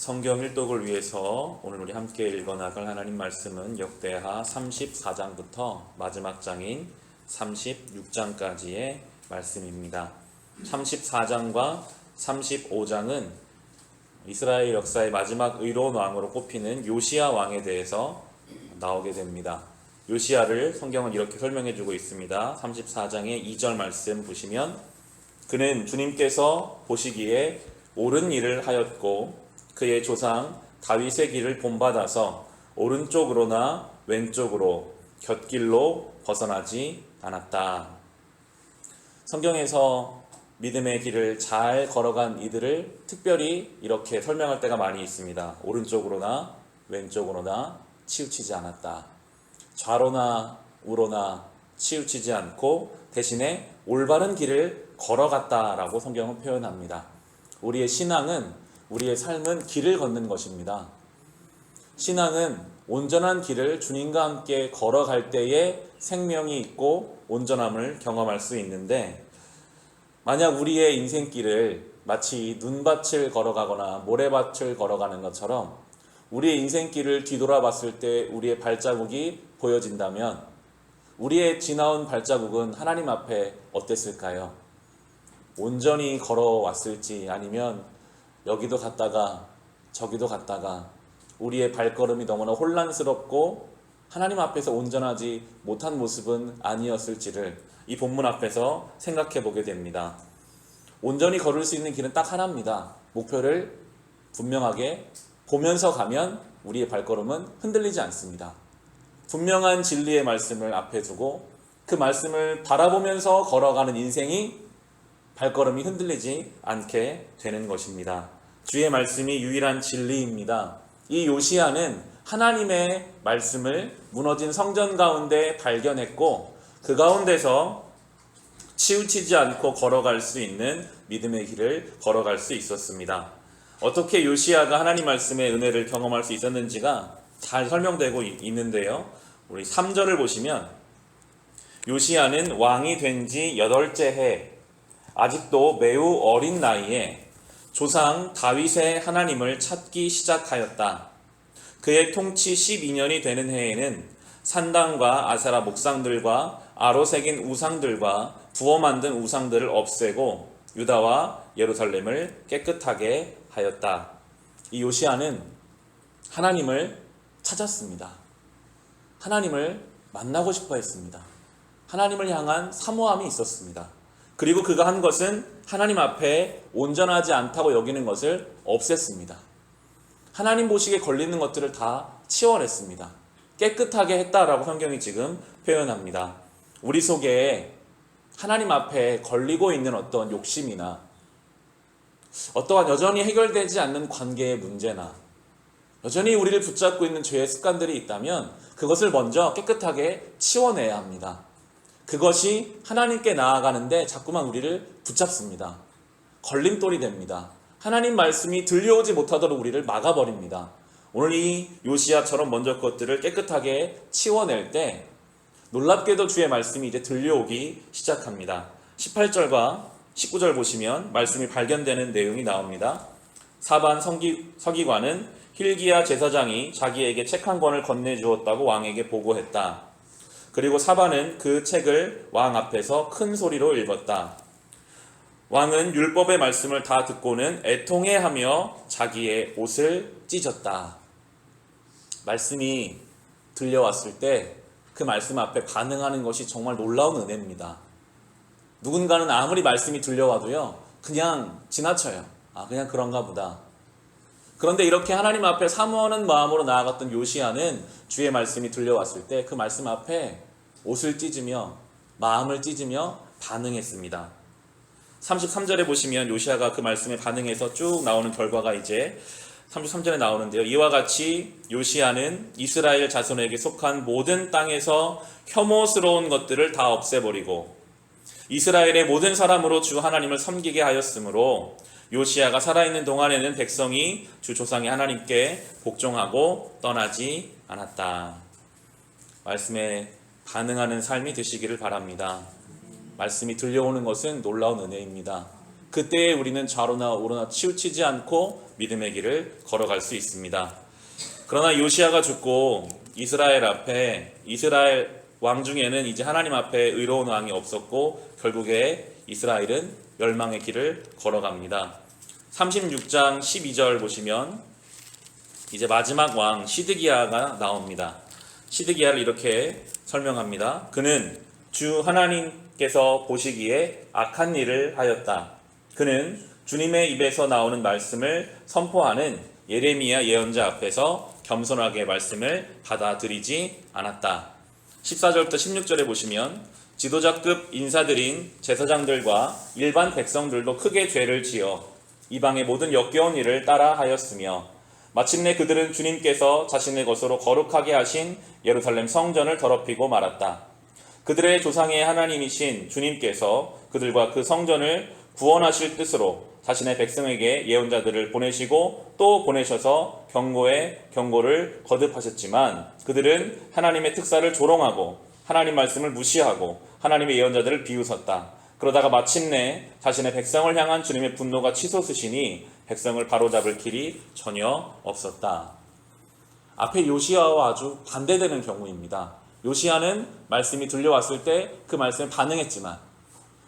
성경 일독을 위해서 오늘 우리 함께 읽어나갈 하나님 말씀은 역대하 34장부터 마지막 장인 36장까지의 말씀입니다. 34장과 35장은 이스라엘 역사의 마지막 의로운 왕으로 꼽히는 요시야 왕에 대해서 나오게 됩니다. 요시야를 성경은 이렇게 설명해 주고 있습니다. 34장의 2절 말씀 보시면, 그는 주님께서 보시기에 옳은 일을 하였고 그의 조상 다윗의 길을 본받아서 오른쪽으로나 왼쪽으로 곁길로 벗어나지 않았다. 성경에서 믿음의 길을 잘 걸어간 이들을 특별히 이렇게 설명할 때가 많이 있습니다. 오른쪽으로나 왼쪽으로나 치우치지 않았다. 좌로나 우로나 치우치지 않고 대신에 올바른 길을 걸어갔다라고 성경은 표현합니다. 우리의 신앙은, 우리의 삶은 길을 걷는 것입니다. 신앙은 온전한 길을 주님과 함께 걸어갈 때에 생명이 있고 온전함을 경험할 수 있는데, 만약 우리의 인생길을 마치 눈밭을 걸어가거나 모래밭을 걸어가는 것처럼 우리의 인생길을 뒤돌아봤을 때 우리의 발자국이 보여진다면 우리의 지나온 발자국은 하나님 앞에 어땠을까요? 온전히 걸어왔을지, 아니면 여기도 갔다가 저기도 갔다가 우리의 발걸음이 너무나 혼란스럽고 하나님 앞에서 온전하지 못한 모습은 아니었을지를 이 본문 앞에서 생각해 보게 됩니다. 온전히 걸을 수 있는 길은 딱 하나입니다. 목표를 분명하게 보면서 가면 우리의 발걸음은 흔들리지 않습니다. 분명한 진리의 말씀을 앞에 두고 그 말씀을 바라보면서 걸어가는 인생이 발걸음이 흔들리지 않게 되는 것입니다. 주의 말씀이 유일한 진리입니다. 이 요시야는 하나님의 말씀을 무너진 성전 가운데 발견했고 그 가운데서 치우치지 않고 걸어갈 수 있는 믿음의 길을 걸어갈 수 있었습니다. 어떻게 요시야가 하나님 말씀의 은혜를 경험할 수 있었는지가 잘 설명되고 있는데요. 우리 3절을 보시면, 요시야는 왕이 된 지 8째 해, 아직도 매우 어린 나이에 조상 다윗의 하나님을 찾기 시작하였다. 그의 통치 12년이 되는 해에는 산당과 아세라 목상들과 아로 새긴 우상들과 부어 만든 우상들을 없애고 유다와 예루살렘을 깨끗하게 하였다. 이 요시야는 하나님을 찾았습니다. 하나님을 만나고 싶어 했습니다. 하나님을 향한 사모함이 있었습니다. 그리고 그가 한 것은 하나님 앞에 온전하지 않다고 여기는 것을 없앴습니다. 하나님 보시기에 걸리는 것들을 다 치워냈습니다. 깨끗하게 했다라고 성경이 지금 표현합니다. 우리 속에 하나님 앞에 걸리고 있는 어떤 욕심이나 어떠한 여전히 해결되지 않는 관계의 문제나 여전히 우리를 붙잡고 있는 죄의 습관들이 있다면 그것을 먼저 깨끗하게 치워내야 합니다. 그것이 하나님께 나아가는데 자꾸만 우리를 붙잡습니다. 걸림돌이 됩니다. 하나님 말씀이 들려오지 못하도록 우리를 막아버립니다. 오늘 이 요시야처럼 먼저 그것들을 깨끗하게 치워낼 때 놀랍게도 주의 말씀이 이제 들려오기 시작합니다. 18절과 19절 보시면 말씀이 발견되는 내용이 나옵니다. 사반 서기관은 hil기야 제사장이 자기에게 책 한 권을 건네주었다고 왕에게 보고했다. 그리고 사반은 그 책을 왕 앞에서 큰 소리로 읽었다. 왕은 율법의 말씀을 다 듣고는 애통해하며 자기의 옷을 찢었다. 말씀이 들려왔을 때 그 말씀 앞에 반응하는 것이 정말 놀라운 은혜입니다. 누군가는 아무리 말씀이 들려와도요, 그냥 지나쳐요. 그냥 그런가 보다. 그런데 이렇게 하나님 앞에 사모하는 마음으로 나아갔던 요시야는 주의 말씀이 들려왔을 때 그 말씀 앞에 옷을 찢으며 마음을 찢으며 반응했습니다. 33절에 보시면 요시야가 그 말씀에 반응해서 쭉 나오는 결과가 이제 33절에 나오는데요. 이와 같이 요시야는 이스라엘 자손에게 속한 모든 땅에서 혐오스러운 것들을 다 없애버리고 이스라엘의 모든 사람으로 주 하나님을 섬기게 하였으므로 요시야가 살아있는 동안에는 백성이 주 조상의 하나님께 복종하고 떠나지 않았다. 말씀에 반응하는 삶이 되시기를 바랍니다. 말씀이 들려오는 것은 놀라운 은혜입니다. 그때에 우리는 좌로나 우로나 치우치지 않고 믿음의 길을 걸어갈 수 있습니다. 그러나 요시야가 죽고 이스라엘 왕 중에는 이제 하나님 앞에 의로운 왕이 없었고 결국에 이스라엘은 멸망의 길을 걸어갑니다. 36장 12절 보시면 이제 마지막 왕 시드기야가 나옵니다. 시드기야를 이렇게 설명합니다. 그는 주 하나님께서 보시기에 악한 일을 하였다. 그는 주님의 입에서 나오는 말씀을 선포하는 예레미야 예언자 앞에서 겸손하게 말씀을 받아들이지 않았다. 14절부터 16절에 보시면 지도자급 인사들인 제사장들과 일반 백성들도 크게 죄를 지어 이방의 모든 역겨운 일을 따라 하였으며 마침내 그들은 주님께서 자신의 것으로 거룩하게 하신 예루살렘 성전을 더럽히고 말았다. 그들의 조상의 하나님이신 주님께서 그들과 그 성전을 구원하실 뜻으로 자신의 백성에게 예언자들을 보내시고 또 보내셔서 경고를 거듭하셨지만 그들은 하나님의 특사를 조롱하고 하나님 말씀을 무시하고 하나님의 예언자들을 비웃었다. 그러다가 마침내 자신의 백성을 향한 주님의 분노가 치솟으시니 백성을 바로잡을 길이 전혀 없었다. 앞에 요시야와 아주 반대되는 경우입니다. 요시야는 말씀이 들려왔을 때 그 말씀에 반응했지만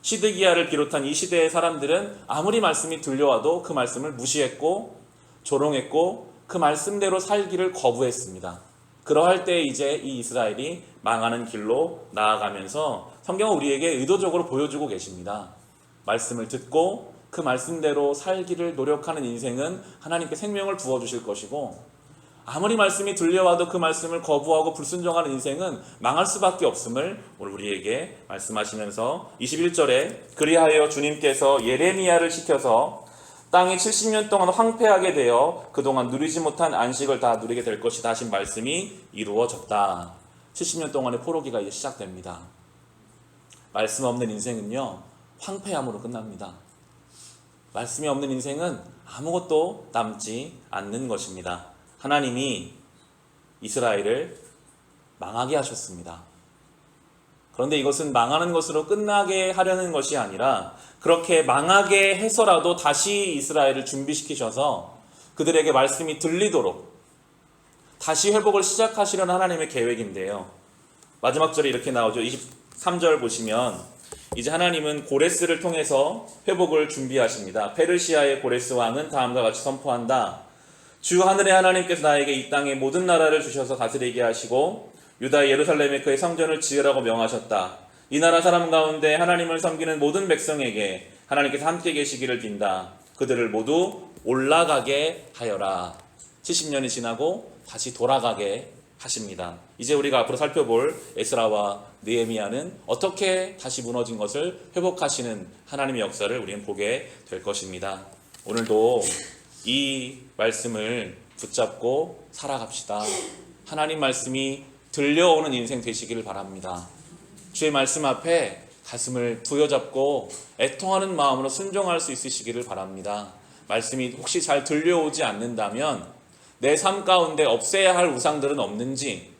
시드기야를 비롯한 이 시대의 사람들은 아무리 말씀이 들려와도 그 말씀을 무시했고 조롱했고 그 말씀대로 살기를 거부했습니다. 그러할 때 이제 이 이스라엘이 망하는 길로 나아가면서 성경은 우리에게 의도적으로 보여주고 계십니다. 말씀을 듣고 그 말씀대로 살기를 노력하는 인생은 하나님께 생명을 부어주실 것이고 아무리 말씀이 들려와도 그 말씀을 거부하고 불순종하는 인생은 망할 수밖에 없음을 오늘 우리에게 말씀하시면서 21절에 그리하여 주님께서 예레미야를 시켜서 땅이 70년 동안 황폐하게 되어 그동안 누리지 못한 안식을 다 누리게 될 것이다 하신 말씀이 이루어졌다. 70년 동안의 포로기가 이제 시작됩니다. 말씀 없는 인생은요 황폐함으로 끝납니다. 말씀이 없는 인생은 아무것도 남지 않는 것입니다. 하나님이 이스라엘을 망하게 하셨습니다. 그런데 이것은 망하는 것으로 끝나게 하려는 것이 아니라 그렇게 망하게 해서라도 다시 이스라엘을 준비시키셔서 그들에게 말씀이 들리도록 다시 회복을 시작하시려는 하나님의 계획인데요. 마지막 절에 이렇게 나오죠. 23절 보시면 이제 하나님은 고레스를 통해서 회복을 준비하십니다. 페르시아의 고레스 왕은 다음과 같이 선포한다. 주 하늘의 하나님께서 나에게 이 땅의 모든 나라를 주셔서 다스리게 하시고 유다 예루살렘에 그의 성전을 지으라고 명하셨다. 이 나라 사람 가운데 하나님을 섬기는 모든 백성에게 하나님께서 함께 계시기를 빈다. 그들을 모두 올라가게 하여라. 70년이 지나고 다시 돌아가게 하십니다. 이제 우리가 앞으로 살펴볼 에스라와 느헤미야는 어떻게 다시 무너진 것을 회복하시는 하나님의 역사를 우리는 보게 될 것입니다. 오늘도 이 말씀을 붙잡고 살아갑시다. 하나님 말씀이 들려오는 인생 되시기를 바랍니다. 주의 말씀 앞에 가슴을 부여잡고 애통하는 마음으로 순종할 수 있으시기를 바랍니다. 말씀이 혹시 잘 들려오지 않는다면 내 삶 가운데 없애야 할 우상들은 없는지,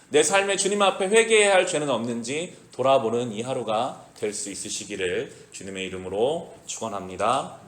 내 삶에 주님 앞에 회개해야 할 죄는 없는지 돌아보는 이 하루가 될 수 있으시기를 주님의 이름으로 축원합니다.